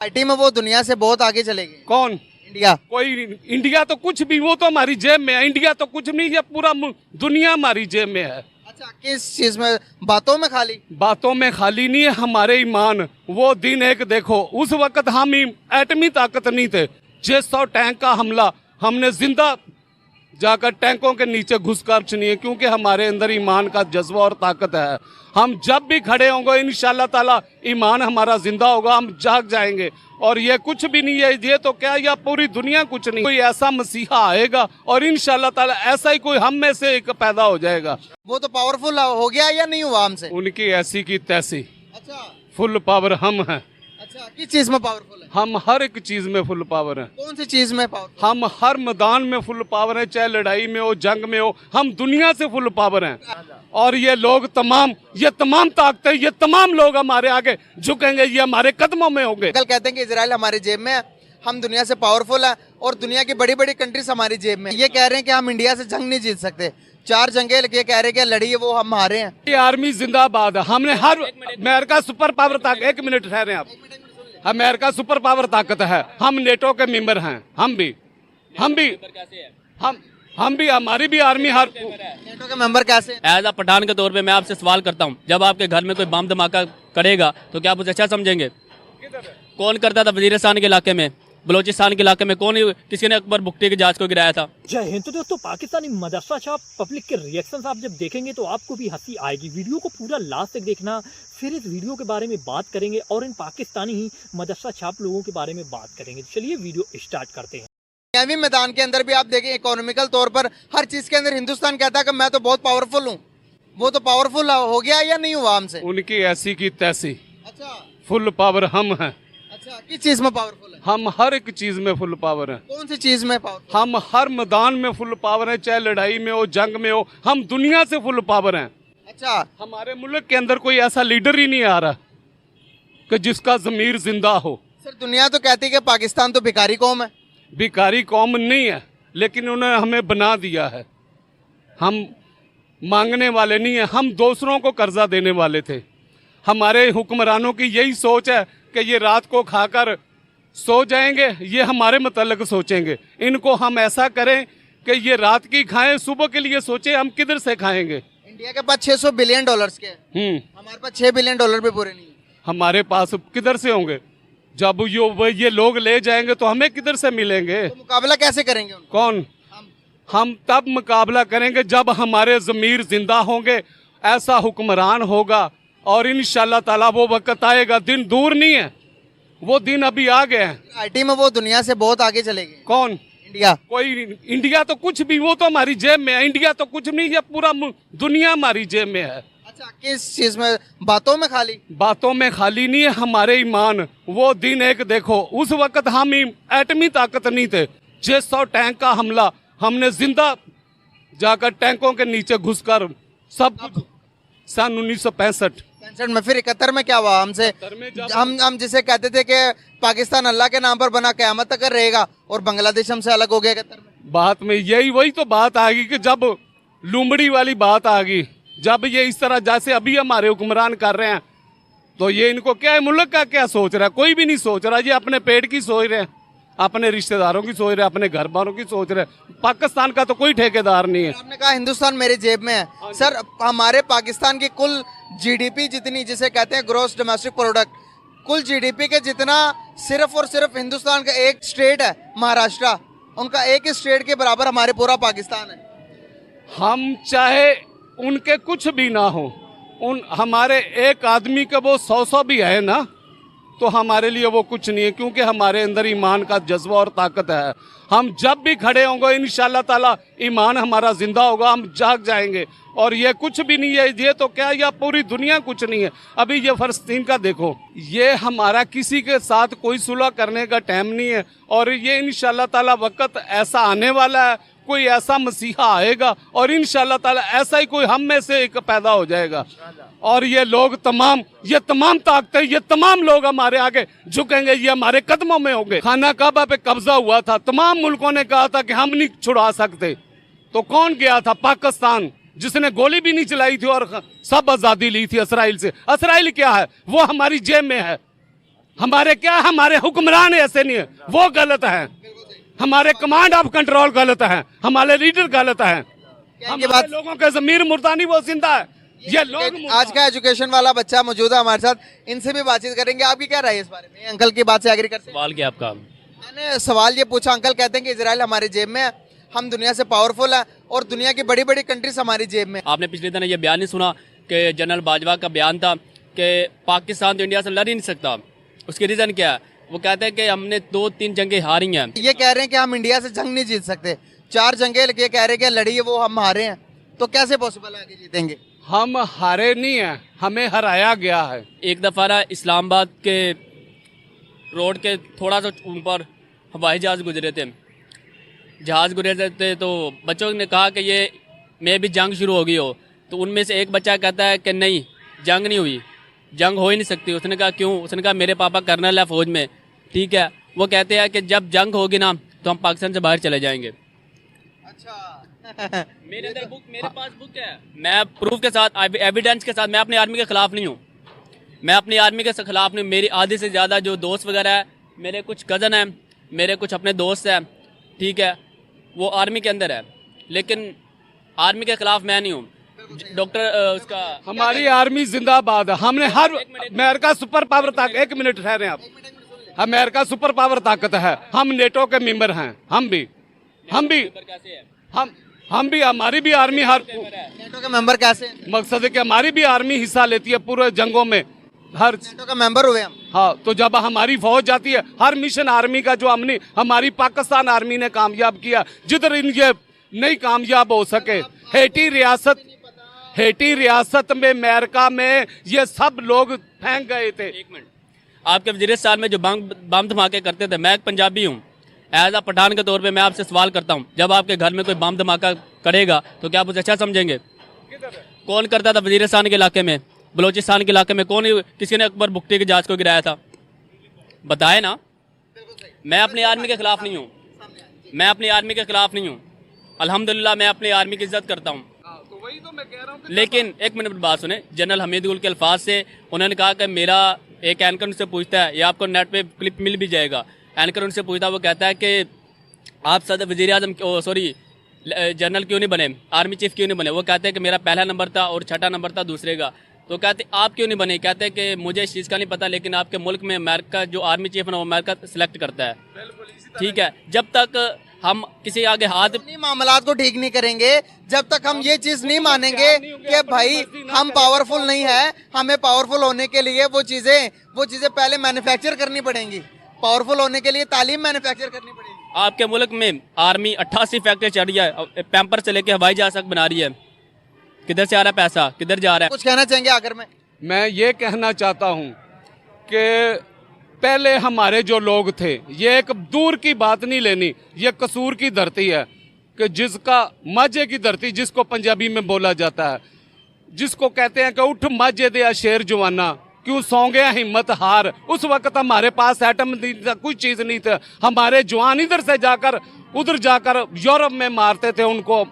Party में वो दुनिया से बहुत आगे चले गए। कौन? इंडिया। कोई इंडिया तो कुछ भी, वो तो हमारी जेब में है। इंडिया तो कुछ नहीं, ये पूरा दुनिया हमारी जेब में है। अच्छा, किस चीज में? बातों में खाली? बातों में खाली नहीं है, हमारे ईमान। वो दिन एक देखो, उस वक्त हम एटमी ताकत नहीं थे। 600 टैंक का हमला हमने जिंदा जाकर टैंकों के नीचे घुसकर चुनिए, क्योंकि हमारे अंदर ईमान का जज्बा और ताकत है। हम जब भी खड़े होंगे इंशाल्लाह ताला ईमान हमारा जिंदा होगा, हम जाग जाएंगे। और ये कुछ भी नहीं है, ये तो क्या, या पूरी दुनिया कुछ नहीं। कोई ऐसा मसीहा आएगा और इंशाल्लाह ताला ऐसा ही कोई हम में से एक पैदा हो जाएगा। वो तो पावरफुल हो गया या नहीं हुआ हमसे? उनकी ऐसी की तैसी अच्छा। फुल पावर हम हैं। अच्छा, किस चीज में पावरफुल है? हम हर एक चीज में फुल पावर हैं। कौन सी चीज में पावरफुल? हम हर मैदान में फुल पावर हैं, चाहे लड़ाई में हो, जंग में हो, हम दुनिया से फुल पावर हैं। और ये लोग तमाम, ये तमाम ताकतें, ये तमाम लोग हमारे आगे झुकेंगे, ये हमारे कदमों में होंगे। कल कहते हैं कि इजराइल हमारी जेब में है, हम दुनिया से पावरफुल है और दुनिया की बड़ी बड़ी कंट्रीज हमारी जेब में। ये कह रहे हैं कि हम इंडिया से जंग नहीं जीत सकते। 4 जंगें ये कह रहे हैं कि लड़ी है वो हम हारे हैं। ये आर्मी जिंदाबाद है। हमने हर अमेरिका सुपर पावर ताकत, 1 मिनट ठहरे आप, अमेरिका सुपर पावर ताकत है। हम नेटो के मेंबर हैं। हम भी हमारी भी आर्मी हर नेटो के मेंबर कैसे? एज अ पठान के तौर पे मैं आपसे सवाल करता हूँ, जब आपके घर में कोई बम धमाका करेगा तो क्या आप उसे अच्छा समझेंगे? कौन करता था वजीरिस्तान के इलाके में, बलोचिस्तान के इलाके में? कौन, किसी ने अकबर बुगटी के जहाज को गिराया था? जय हिंद। तो दोस्तों, पाकिस्तानी मदरसा छाप पब्लिक के रिएक्शंस आप जब देखेंगे तो आपको भी हंसी आएगी। वीडियो को पूरा लास्ट तक देखना, फिर इस वीडियो के बारे में बात करेंगे और इन पाकिस्तानी ही मदरसा छाप लोगों के बारे में बात करेंगे। चलिए वीडियो स्टार्ट करते हैं। दुनियावी मैदान के अंदर भी आप देखें, इकोनॉमिकल तौर पर हर चीज के अंदर हिंदुस्तान कहता है कि मैं तो बहुत पावरफुल हूँ। वो तो पावरफुल हो गया या नहीं हुआ हमसे? उनकी ऐसी की तैसी अच्छा। फुल पावर हम हैं। अच्छा, किस चीज में पावरफुल है? हम हर एक चीज में फुल पावर हैं। कौन सी चीज में पावरफुल? हम हर मैदान में फुल पावर हैं, चाहे लड़ाई में हो, जंग में हो, हम दुनिया से फुल पावर हैं। अच्छा। हमारे मुल्क के अंदर कोई ऐसा लीडर ही नहीं आ रहा कि जिसका ज़मीर जिंदा हो। सर, दुनिया तो कहती है कि पाकिस्तान तो भिखारी कौम है। भिखारी कौम नहीं है, लेकिन उन्होंने हमें बना दिया है। हम मांगने वाले नहीं है, हम दूसरों को कर्जा देने वाले थे। हमारे हुक्मरानों की यही सोच है कि ये रात को खाकर सो जाएंगे, ये हमारे मतलब सोचेंगे। इनको हम ऐसा करें कि ये रात की खाएं, सुबह के लिए सोचे हम किधर से खाएंगे। इंडिया के पास 600 बिलियन डॉलर्स के हैं। हमारे पास 6 बिलियन डॉलर भी पूरे नहीं है। हमारे पास किधर से होंगे? जब ये लोग ले जाएंगे तो हमें किधर से मिलेंगे? तो मुकाबला कैसे करेंगे उनको? कौन? हम तब मुकाबला करेंगे जब हमारे ज़मीर जिंदा होंगे, ऐसा हुक्मरान होगा। और इंशाल्लाह ताला वो वक्त आएगा, दिन दूर नहीं है, वो दिन अभी आ गए हैं। पार्टी में वो दुनिया से बहुत आगे चले गए। कौन? इंडिया। कोई इंडिया तो कुछ भी, वो तो हमारी जेब में है। इंडिया तो कुछ नहीं, ये पूरा दुनिया हमारी जेब में है। अच्छा, किस चीज में? बातों में खाली? बातों में खाली नहीं है, हमारे ईमान। वो दिन एक देखो, उस वक्त हम एटमी ताकत नहीं थे। 600 टैंक का हमला हमने जिंदा जाकर टैंकों के नीचे घुसकर सब कुछ। सन 1965 में। फिर 71 में क्या हुआ हमसे? हम जिसे कहते थे कि पाकिस्तान अल्लाह के नाम पर बना, क़यामत तक रहेगा, और बांग्लादेश हमसे अलग हो गया 71 में। बात में यही वही तो बात आ गई कि जब लुमड़ी वाली बात आ गई, जब ये इस तरह जैसे अभी हमारे हुक्मरान कर रहे हैं, तो ये इनको क्या है, मुल्क का क्या सोच रहा है? कोई भी नहीं सोच रहा। ये अपने पेट की सोच रहे हैं, अपने रिश्तेदारों की सोच रहे हैं, अपने घर वालों की सोच रहे हैं। पाकिस्तान का तो कोई ठेकेदार नहीं है। आपने कहा हिंदुस्तान मेरी जेब में है। सर, हमारे पाकिस्तान की कुल जीडीपी जितनी, जिसे कहते हैं ग्रॉस डोमेस्टिक प्रोडक्ट, कुल जीडीपी के जितना सिर्फ और सिर्फ हिंदुस्तान का एक स्टेट है, महाराष्ट्र, उनका एक स्टेट के बराबर हमारे पूरा पाकिस्तान है। हम चाहे उनके कुछ भी ना हो, हमारे एक आदमी के वो 100 भी है ना, तो हमारे लिए वो कुछ नहीं है, क्योंकि हमारे अंदर ईमान का जज्बा और ताकत है। हम जब भी खड़े होंगे इंशाल्लाह ताला ईमान हमारा जिंदा होगा, हम जाग जाएंगे। और ये कुछ भी नहीं है, ये तो क्या, या पूरी दुनिया कुछ नहीं है। अभी ये फलस्तीन का देखो, ये हमारा किसी के साथ कोई सुलह करने का टाइम नहीं है। और ये इंशाल्लाह ताला वक्त ऐसा आने वाला है, कोई ऐसा मसीहा आएगा और इंशाल्लाह ताला ऐसा ही कोई हम में से एक पैदा हो जाएगा। और ये लोग तमाम, ये तमाम ताकतें, ये तमाम लोग हमारे आगे झुकेंगे, ये हमारे कदमों में होंगे। खाना काबा पे कब्जा हुआ था, तमाम मुल्कों ने कहा था कि हम नहीं छुड़ा सकते, तो कौन गया था? पाकिस्तान, जिसने गोली भी नहीं चलाई थी और सब आजादी ली थी इसराइल से। इसराइल क्या है? वो हमारी जेब में है। हमारे क्या, हमारे हुक्मरान ऐसे नहीं है, वो गलत है। हमारे कमांड ऑफ कंट्रोल गलत है, हमारे लीडर गलत है, हमारे लोगों के ज़मीर मुर्दानी वो जिंदा है, ये लोग आज का एजुकेशन वाला बच्चा मौजूद है हमारे साथ, इनसे भी बातचीत करेंगे। आपकी क्या राय है इस बारे में? अंकल की बात से एग्री करते हैं? सवाल क्या आपका? मैंने सवाल ये पूछा, अंकल कहते हैं कि इजराइल हमारी जेब में है, हम दुनिया से पावरफुल है और दुनिया की बड़ी बड़ी कंट्रीज हमारी जेब में। आपने पिछले दिन ये बयान नहीं सुना कि जनरल बाजवा का बयान था कि पाकिस्तान तो इंडिया से लड़ ही नहीं सकता। उसकी रीज़न क्या है? वो कहते हैं कि हमने 2-3 जंगें हारी हैं। ये कह रहे हैं कि हम इंडिया से जंग नहीं जीत सकते, 4 जंगें ये कह रहे हैं कि लड़ी है वो हम हारे हैं, तो कैसे पॉसिबल है आगे जीतेंगे? हम हारे नहीं है, हमें हराया गया है। एक दफ़ा ना इस्लामाबाद के रोड के थोड़ा सा ऊपर हवाई जहाज़ गुजरे थे, तो बच्चों ने कहा कि ये मैं भी जंग शुरू हो गई हो, तो उनमें से एक बच्चा कहता है कि नहीं, जंग नहीं हुई, जंग हो ही नहीं सकती। उसने कहा क्यों? उसने कहा मेरे पापा कर्नल है फ़ौज में, ठीक है। वो कहते हैं कि जब जंग होगी ना तो हम पाकिस्तान से बाहर चले जाएंगे। अच्छा मेरे अंदर बुक, मेरे पास बुक है, मैं प्रूफ के साथ, एविडेंस के साथ, मैं अपनी आर्मी के खिलाफ नहीं हूँ, मैं अपनी आर्मी के खिलाफ नहीं हूँ। मेरी आधे से ज़्यादा जो दोस्त वगैरह है, मेरे कुछ कज़न हैं, मेरे कुछ अपने दोस्त हैं, ठीक है, वो आर्मी के अंदर है, लेकिन आर्मी के खिलाफ मैं नहीं हूँ। डॉक्टर उसका हमारी आर्मी जिंदाबाद है। हमने हर अमेरिका सुपर पावर ताकत, 1 मिनट ठहरे आप, अमेरिका सुपर पावर ताकत है, हम नेटो के मेंबर हैं, हम भी कैसे है? हम भी, हमारी भी आर्मी हर नेटो के मेंबर कैसे हैं? मकसद है कि हमारी भी आर्मी हिस्सा लेती है पूरे जंगों में, हर नेटो का मेंबर हुए हम। हाँ, तो जब हमारी फौज जाती है, हर मिशन आर्मी का जो हमने, हमारी पाकिस्तान आर्मी ने कामयाब किया, जिधर ये नहीं कामयाब हो सके। हेटी रियासत में, अमेरिका में ये सब लोग फेंक गए थे। एक मिनट, आपके वज़ीरिस्तान में जो बम धमाके करते थे, मैं एक पंजाबी हूँ, एज आ पठान के तौर पे मैं आपसे सवाल करता हूँ, जब आपके घर में कोई बम धमाका करेगा तो क्या आप उसे अच्छा समझेंगे? कौन करता था वज़ीरिस्तान के इलाके में, बलोचिस्तान के इलाके में? कौन, किसी ने अकबर बुख्ती के जहाज को गिराया था? बताए ना। मैं अपनी आर्मी के खिलाफ नहीं हूँ, मैं अपनी आर्मी के खिलाफ नहीं हूँ, अल्हम्दुलिल्लाह मैं अपनी आर्मी की इज्जत करता हूँ। लेकिन एक मिनट बात सुने, जनरल हमीद गुल के अल्फाज से उन्होंने कहा कि मेरा एक एंकर उनसे पूछता है, या आपको नेट पे क्लिप मिल भी जाएगा, एंकर उनसे पूछता है, वो कहता है कि आप सदर वज़ीर आज़म, सॉरी जनरल क्यों नहीं बने, आर्मी चीफ क्यों नहीं बने? वो कहते हैं कि मेरा पहला नंबर था और छठा नंबर था दूसरे का। तो कहते आप क्यों नहीं बने? कहते हैं कि मुझे इस चीज़ का नहीं पता, लेकिन आपके मुल्क में अमेरिका जो आर्मी चीफ है ना, वो अमेरिका सेलेक्ट करता है, ठीक है। जब तक हम किसी आगे हाथ मामलात को ठीक नहीं करेंगे, जब तक हम ये चीज नहीं मानेंगे कि भाई हम पावरफुल नहीं है, हमें पावरफुल होने के लिए वो चीजें पहले मैन्युफैक्चर करनी पड़ेंगी, पावरफुल होने के लिए तालीम मैन्युफैक्चर करनी पड़ेगी। आपके मुल्क में आर्मी 88 फैक्ट्री चढ़ रही है, पैम्पर से लेके हवाई जहाज तक बना रही है, किधर से आ रहा है पैसा, किधर जा रहा है? कुछ कहना चाहेंगे आखिर में? मैं ये कहना चाहता हूँ कि पहले हमारे जो लोग थे, ये एक दूर की बात नहीं लेनी, ये कसूर की धरती है, कि जिसका माजे की धरती जिसको पंजाबी में बोला जाता है, जिसको कहते हैं कि उठ माजे दे शेर जवाना, क्यों सौ गया हिम्मत हार। उस वक्त हमारे पास एटम नहीं था, कुछ चीज नहीं था, हमारे जवान इधर से जाकर उधर जाकर यूरोप में मारते थे उनको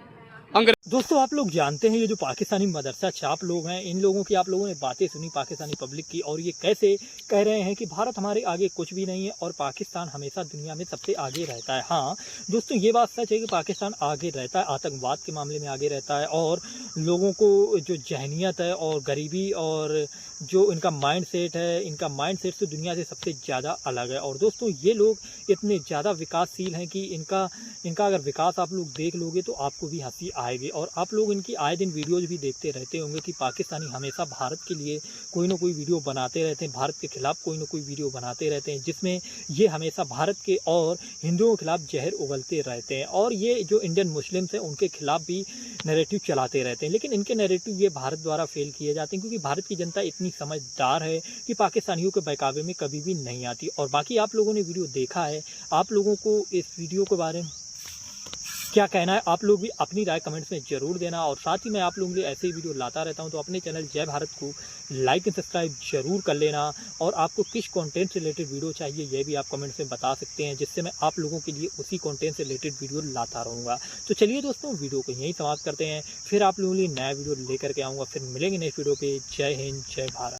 अंग्रेज। दोस्तों आप लोग जानते हैं ये जो पाकिस्तानी मदरसा छाप लोग हैं, इन लोगों की आप लोगों ने बातें सुनी पाकिस्तानी पब्लिक की, और ये कैसे कह रहे हैं कि भारत हमारे आगे कुछ भी नहीं है और पाकिस्तान हमेशा दुनिया में सबसे आगे रहता है। हाँ दोस्तों, ये बात सच है कि पाकिस्तान आगे रहता है, आतंकवाद के मामले में आगे रहता है, और लोगों को जो जहनीत है और गरीबी और जो इनका माइंड सेट है, इनका माइंड सेट तो दुनिया से सबसे ज़्यादा अलग है। और दोस्तों ये लोग इतने ज़्यादा विकासशील हैं कि इनका अगर विकास आप लोग देख लोगे तो आपको भी हंसी आएगी। और आप लोग इनकी आए दिन वीडियोज़ भी देखते रहते होंगे कि पाकिस्तानी हमेशा भारत के लिए कोई ना कोई वीडियो बनाते रहते हैं, भारत के खिलाफ कोई ना कोई वीडियो बनाते रहते हैं, जिसमें ये हमेशा भारत के और हिंदुओं के खिलाफ जहर उगलते रहते हैं। और ये जो इंडियन मुस्लिम्स हैं उनके खिलाफ भी नैरेटिव चलाते रहते हैं, लेकिन इनके नैरेटिव ये भारत द्वारा फेल किए जाते हैं, क्योंकि भारत की जनता इतनी समझदार है कि पाकिस्तानियों के बहकावे में कभी भी नहीं आती। और बाकी आप लोगों ने वीडियो देखा है, आप लोगों को इस वीडियो के बारे में क्या कहना है, आप लोग भी अपनी राय कमेंट्स में ज़रूर देना। और साथ ही मैं आप लोगों के लिए ऐसे ही वीडियो लाता रहता हूं, तो अपने चैनल जय भारत को लाइक एंड सब्सक्राइब जरूर कर लेना। और आपको किस कंटेंट से रिलेटेड वीडियो चाहिए ये भी आप कमेंट्स में बता सकते हैं, जिससे मैं आप लोगों के लिए उसी कंटेंट से रिलेटेड वीडियो लाता रहूँगा। तो चलिए दोस्तों, वीडियो को यहीं समाप्त करते हैं, फिर आप लोगों के लिए नया वीडियो लेकर के आऊँगा, फिर मिलेंगे नेक्स्ट वीडियो पर। जय हिंद, जय भारत।